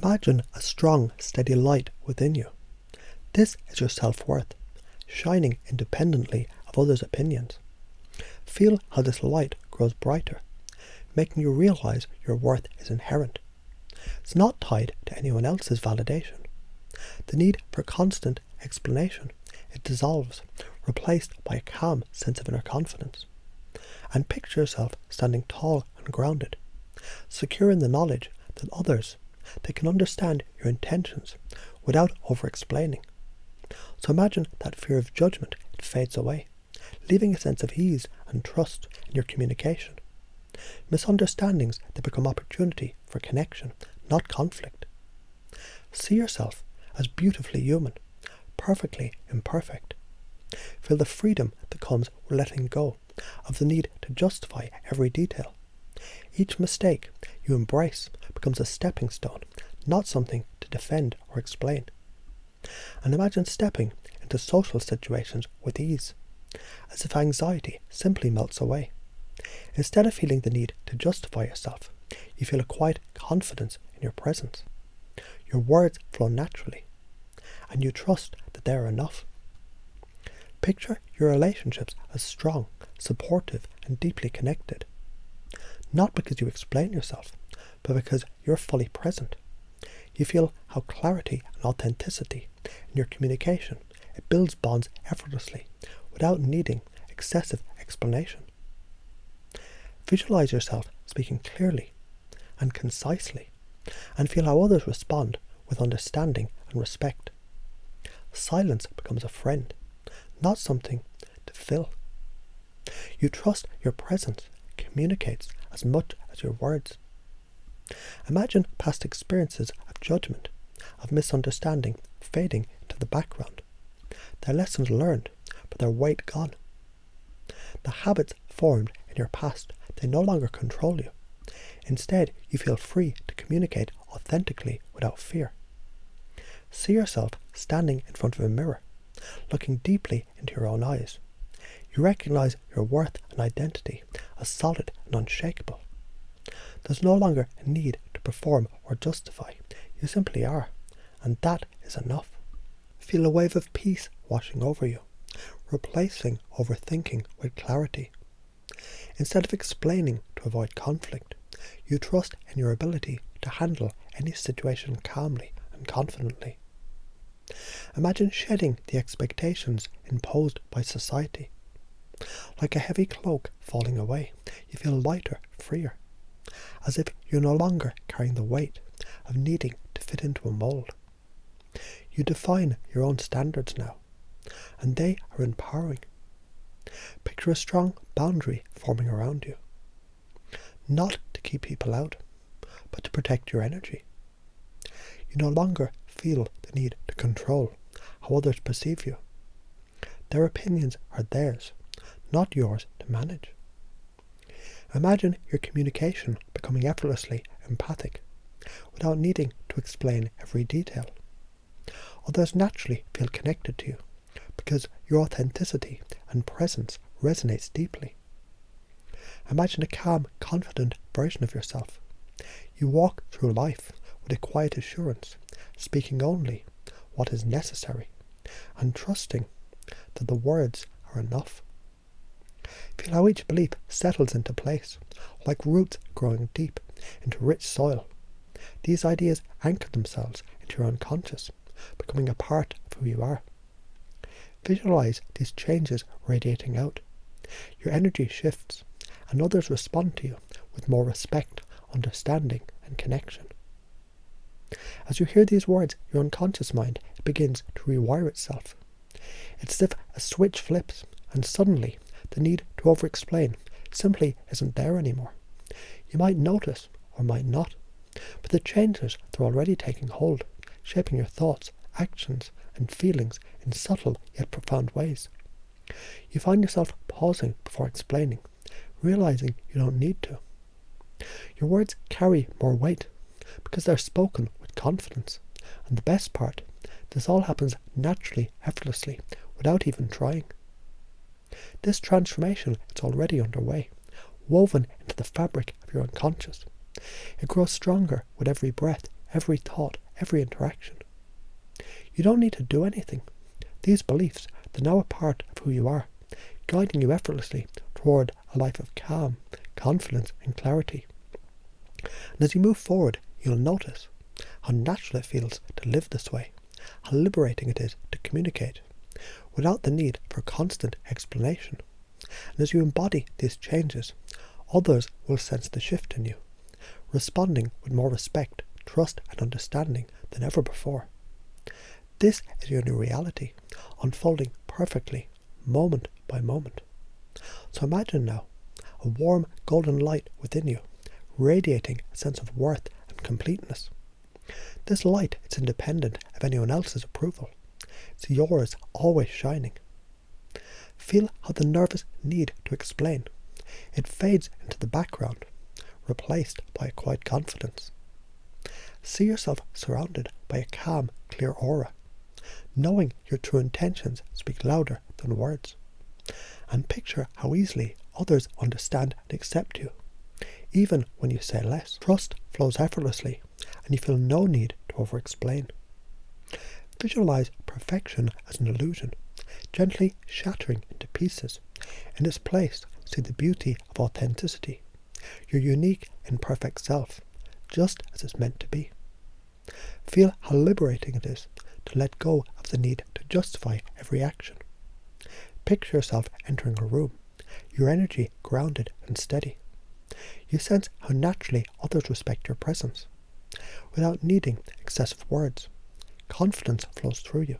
Imagine a strong, steady light within you. This is your self-worth, shining independently of others' opinions. Feel how this light grows brighter, making you realize your worth is inherent. It's not tied to anyone else's validation. The need for constant explanation, it dissolves, replaced by a calm sense of inner confidence. And picture yourself standing tall and grounded, secure in the knowledge that others, they can understand your intentions without over-explaining. So imagine that fear of judgment, it fades away, leaving a sense of ease and trust in your communication. Misunderstandings, they become opportunity for connection, not conflict. See yourself as beautifully human, perfectly imperfect. Feel the freedom that comes with letting go of the need to justify every detail. Each mistake you embrace becomes a stepping stone, not something to defend or explain. And imagine stepping into social situations with ease, as if anxiety simply melts away. Instead of feeling the need to justify yourself, you feel a quiet confidence in your presence. Your words flow naturally, and you trust that they are enough. Picture your relationships as strong, supportive, and deeply connected. Not because you explain yourself, but because you're fully present. You feel how clarity and authenticity in your communication, it builds bonds effortlessly, without needing excessive explanation. Visualize yourself speaking clearly and concisely, and feel how others respond with understanding and respect. Silence becomes a friend, not something to fill. You trust your presence communicates as much as your words. Imagine past experiences of judgment, of misunderstanding fading into the background. Their lessons learned, but their weight gone. The habits formed in your past, they no longer control you. Instead, you feel free to communicate authentically without fear. See yourself standing in front of a mirror, looking deeply into your own eyes. You recognize your worth and identity as solid and unshakable. There's no longer a need to perform or justify. You simply are, and that is enough. Feel a wave of peace washing over you, replacing overthinking with clarity. Instead of explaining to avoid conflict, you trust in your ability to handle any situation calmly and confidently. Imagine shedding the expectations imposed by society. Like a heavy cloak falling away, you feel lighter, freer, as if you're no longer carrying the weight of needing to fit into a mold. You define your own standards now, and they are empowering. Picture a strong boundary forming around you, not to keep people out, but to protect your energy. You no longer feel the need to control how others perceive you. Their opinions are theirs, not yours to manage. Imagine your communication becoming effortlessly empathic, without needing to explain every detail. Others naturally feel connected to you, because your authenticity and presence resonates deeply. Imagine a calm, confident version of yourself. You walk through life with a quiet assurance, speaking only what is necessary, and trusting that the words are enough. Feel how each belief settles into place, like roots growing deep into rich soil. These ideas anchor themselves into your unconscious, becoming a part of who you are. Visualize these changes radiating out. Your energy shifts, and others respond to you with more respect, understanding, and connection. As you hear these words, your unconscious mind begins to rewire itself. It's as if a switch flips, and suddenly the need to over-explain simply isn't there anymore. You might notice, or might not, but the changes, they're already taking hold, shaping your thoughts, actions, and feelings in subtle yet profound ways. You find yourself pausing before explaining, realizing you don't need to. Your words carry more weight because they're spoken with confidence. And the best part, this all happens naturally, effortlessly, without even trying. This transformation is already underway, woven into the fabric of your unconscious. It grows stronger with every breath every thought, every interaction. You don't need to do anything. These beliefs, they're now a part of who you are, guiding you effortlessly toward a life of calm, confidence and clarity. And as you move forward, you'll notice how natural it feels to live this way, how liberating it is to communicate, without the need for constant explanation. And as you embody these changes, others will sense the shift in you, responding with more respect, trust and understanding than ever before. This is your new reality, unfolding perfectly, moment by moment. So imagine now a warm golden light within you, radiating a sense of worth and completeness. This light is independent of anyone else's approval. It's yours, always shining. Feel how the nervous need to explain, it fades into the background, replaced by a quiet confidence. See yourself surrounded by a calm, clear aura, knowing your true intentions speak louder than words. And picture how easily others understand and accept you, even when you say less. Trust flows effortlessly, and you feel no need to over-explain. Visualize perfection as an illusion, gently shattering into pieces. In its place, see the beauty of authenticity, your unique, imperfect self, just as it's meant to be. Feel how liberating it is to let go of the need to justify every action. Picture yourself entering a room, your energy grounded and steady. You sense how naturally others respect your presence. Without needing excessive words, confidence flows through you,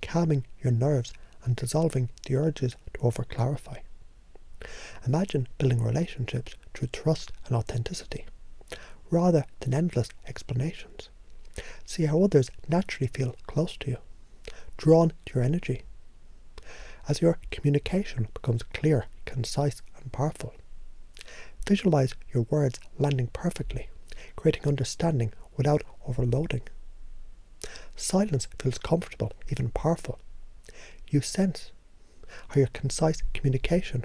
calming your nerves and dissolving the urges to over-clarify. Imagine building relationships through trust and authenticity, rather than endless explanations. See how others naturally feel close to you, drawn to your energy. As your communication becomes clear, concise and powerful, visualize your words landing perfectly, creating understanding without overloading. Silence feels comfortable, even powerful. You sense how your concise communication,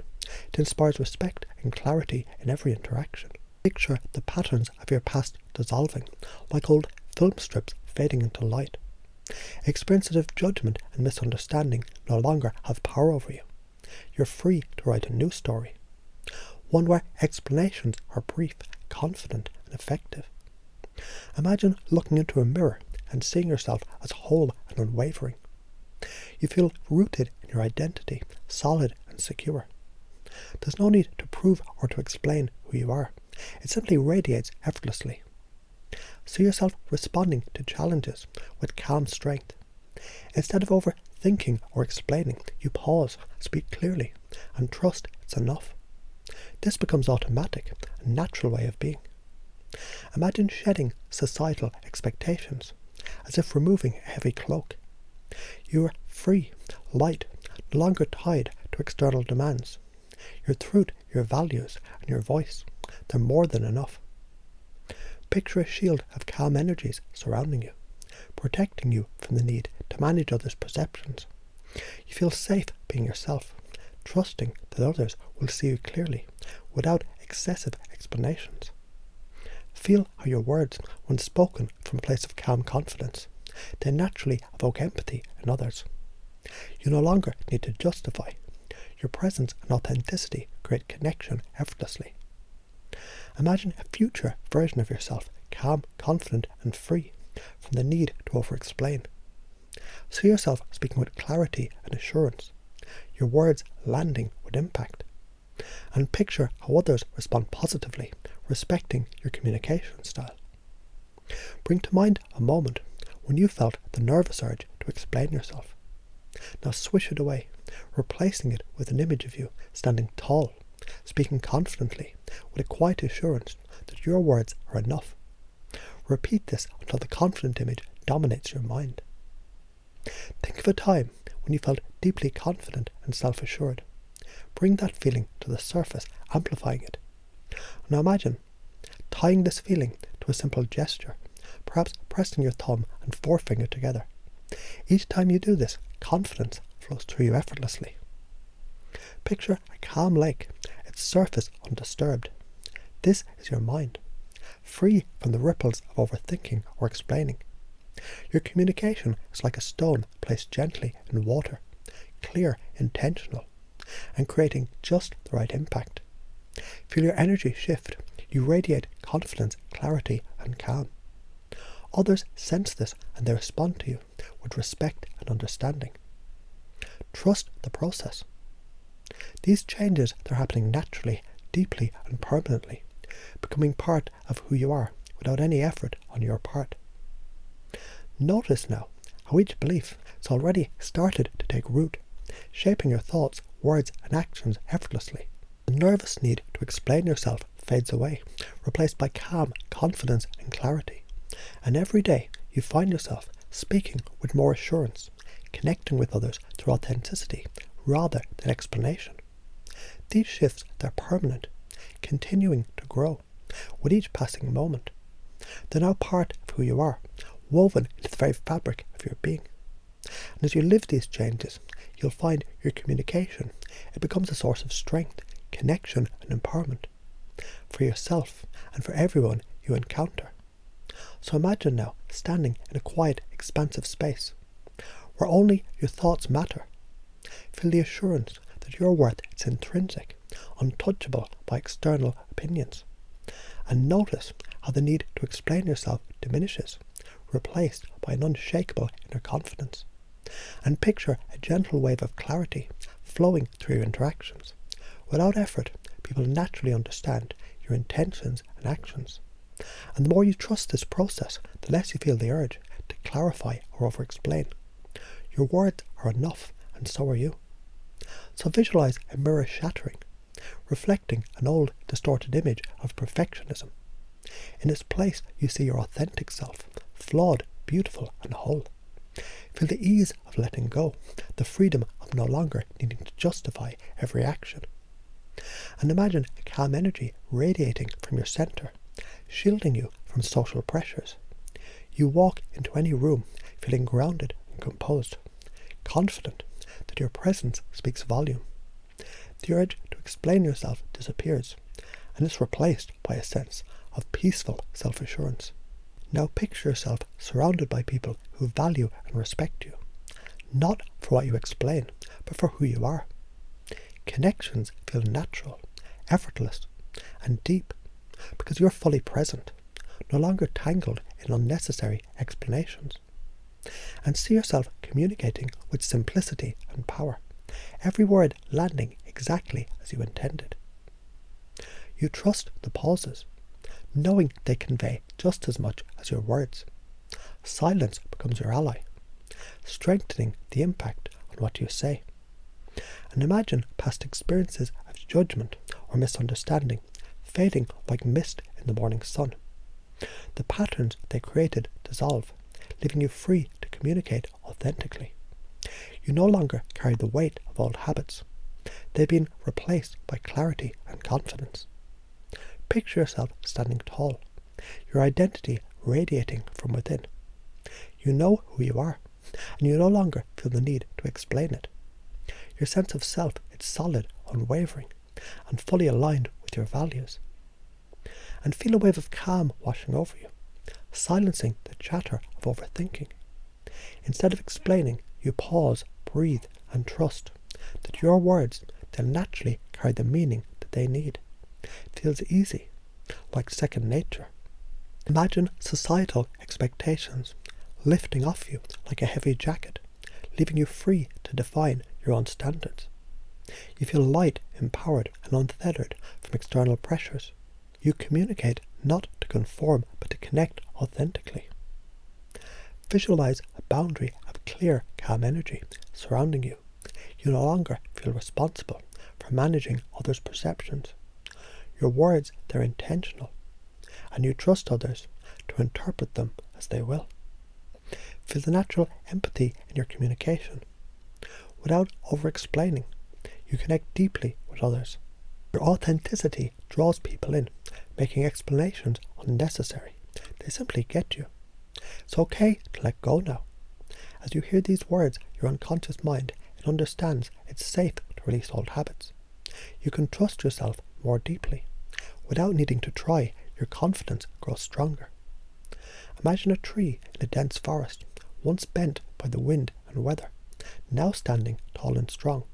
it inspires respect and clarity in every interaction. Picture the patterns of your past dissolving, like old film strips fading into light. Experiences of judgment and misunderstanding no longer have power over you. You're free to write a new story, one where explanations are brief, confident and effective. Imagine looking into a mirror and seeing yourself as whole and unwavering. You feel rooted in your identity, solid and secure. There's no need to prove or to explain who you are. It simply radiates effortlessly. See yourself responding to challenges with calm strength. Instead of overthinking or explaining, you pause, speak clearly, and trust it's enough. This becomes automatic, a natural way of being. Imagine shedding societal expectations, as if removing a heavy cloak. You are free, light, no longer tied to external demands. Your truth, your values, and your voice, they're more than enough. Picture a shield of calm energies surrounding you, protecting you from the need to manage others' perceptions. You feel safe being yourself, trusting that others will see you clearly, without excessive explanations. Feel how your words, when spoken from a place of calm confidence, they naturally evoke empathy in others. You no longer need to justify. Your presence and authenticity create connection effortlessly. Imagine a future version of yourself, calm, confident and free from the need to over-explain. See yourself speaking with clarity and assurance, your words landing with impact. And picture how others respond positively, respecting your communication style. Bring to mind a moment when you felt the nervous urge to explain yourself. Now swish it away, replacing it with an image of you standing tall, speaking confidently, with a quiet assurance that your words are enough. Repeat this until the confident image dominates your mind. Think of a time when you felt deeply confident and self-assured. Bring that feeling to the surface, amplifying it. Now imagine tying this feeling to a simple gesture, perhaps pressing your thumb and forefinger together. Each time you do this, confidence flows through you effortlessly. Picture a calm lake, its surface undisturbed. This is your mind. free from the ripples of overthinking or explaining. Your communication is like a stone placed gently in water, clear, intentional, and creating just the right impact. Feel your energy shift. You radiate confidence, clarity, and calm. Others sense this and they respond to you with respect and understanding. Trust the process. These changes, they're happening naturally, deeply, and permanently, becoming part of who you are without any effort on your part. Notice now how each belief has already started to take root, shaping your thoughts, words, and actions effortlessly. The nervous need to explain yourself fades away, replaced by calm, confidence, and clarity. And every day you find yourself speaking with more assurance, connecting with others through authenticity rather than explanation. These shifts, they're permanent, continuing to grow with each passing moment. They're now part of who you are, woven into the very fabric of your being. And as you live these changes, you'll find your communication, it becomes a source of strength, connection, and empowerment for yourself and for everyone you encounter. So imagine now standing in a quiet, expansive space where only your thoughts matter. Feel the assurance that your worth is intrinsic, untouchable by external opinions. And notice how the need to explain yourself diminishes, replaced by an unshakable inner confidence. And picture a gentle wave of clarity flowing through your interactions. Without effort, people naturally understand your intentions and actions. And the more you trust this process, the less you feel the urge to clarify or over-explain. Your words are enough, and so are you. So visualize a mirror shattering, reflecting an old, distorted image of perfectionism. In its place, you see your authentic self, flawed, beautiful, and whole. Feel the ease of letting go, the freedom of no longer needing to justify every action. And imagine a calm energy radiating from your center, shielding you from social pressures. You walk into any room feeling grounded and composed, confident that your presence speaks volume. The urge to explain yourself disappears, and is replaced by a sense of peaceful self-assurance. Now picture yourself surrounded by people who value and respect you, not for what you explain, but for who you are. Connections feel natural, effortless, and deep, because you're fully present, no longer tangled in unnecessary explanations. And see yourself communicating with simplicity and power, every word landing exactly as you intended. You trust the pauses, knowing they convey just as much as your words. Silence becomes your ally, strengthening the impact on what you say. And imagine past experiences of judgment or misunderstanding fading like mist in the morning sun. The patterns they created dissolve, leaving you free to communicate authentically. You no longer carry the weight of old habits. They've been replaced by clarity and confidence. Picture yourself standing tall, your identity radiating from within. You know who you are, and you no longer feel the need to explain it. Your sense of self is solid, unwavering, and fully aligned with your values. And feel a wave of calm washing over you, silencing the chatter of overthinking. Instead of explaining, you pause, breathe, and trust that your words, they'll naturally carry the meaning that they need. It feels easy, like second nature. Imagine societal expectations lifting off you like a heavy jacket, leaving you free to define your own standards. You feel light, empowered, and untethered from external pressures. You communicate not to conform, but to connect authentically. Visualize a boundary of clear, calm energy surrounding you. You no longer feel responsible for managing others' perceptions. Your words, they're intentional, and you trust others to interpret them as they will. Feel the natural empathy in your communication. Without over-explaining, you connect deeply with others. Your authenticity draws people in, making explanations unnecessary. They simply get you. It's okay to let go now. As you hear these words, your unconscious mind, it understands it's safe to release old habits. You can trust yourself more deeply. Without needing to try, your confidence grows stronger. Imagine a tree in a dense forest, once bent by the wind and weather, now standing tall and strong.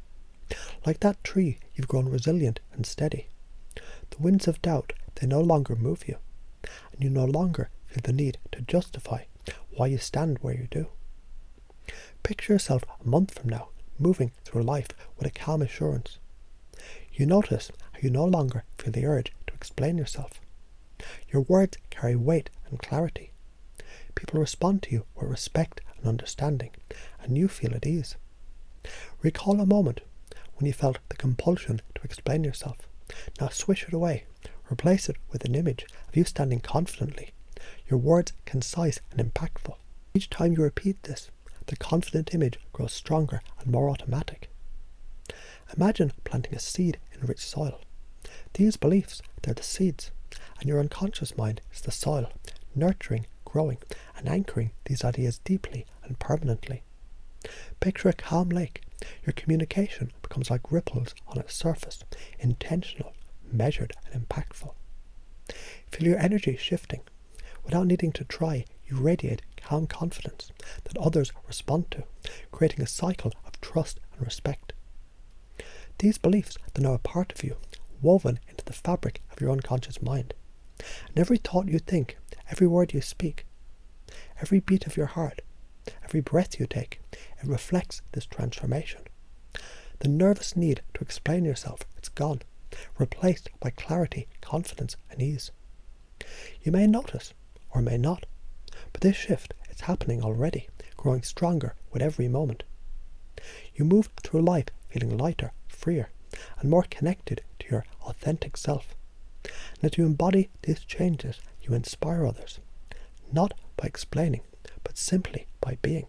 Like that tree, you've grown resilient and steady. The winds of doubt, they no longer move you, and you no longer feel the need to justify why you stand where you do. Picture yourself a month from now, moving through life with a calm assurance. You notice how you no longer feel the urge to explain yourself. Your words carry weight and clarity. People respond to you with respect and understanding, and you feel at ease. Recall a moment when you felt the compulsion to explain yourself. Now swish it away. Replace it with an image of you standing confidently, your words concise and impactful. Each time you repeat this, the confident image grows stronger and more automatic. Imagine planting a seed in rich soil. These beliefs, they're the seeds, and your unconscious mind is the soil, nurturing, growing, and anchoring these ideas deeply and permanently. Picture a calm lake. Your communication becomes like ripples on its surface, intentional, measured, and impactful. Feel your energy shifting. Without needing to try, you radiate calm confidence that others respond to, creating a cycle of trust and respect. These beliefs, they're now a part of you, woven into the fabric of your unconscious mind. And every thought you think, every word you speak, every beat of your heart, every breath you take, it reflects this transformation. The nervous need to explain yourself, it's gone, replaced by clarity, confidence, and ease. You may notice, or may not, but this shift is happening already, growing stronger with every moment. You move through life feeling lighter, freer, and more connected to your authentic self. And as you embody these changes, you inspire others, not by explaining, but simply by being.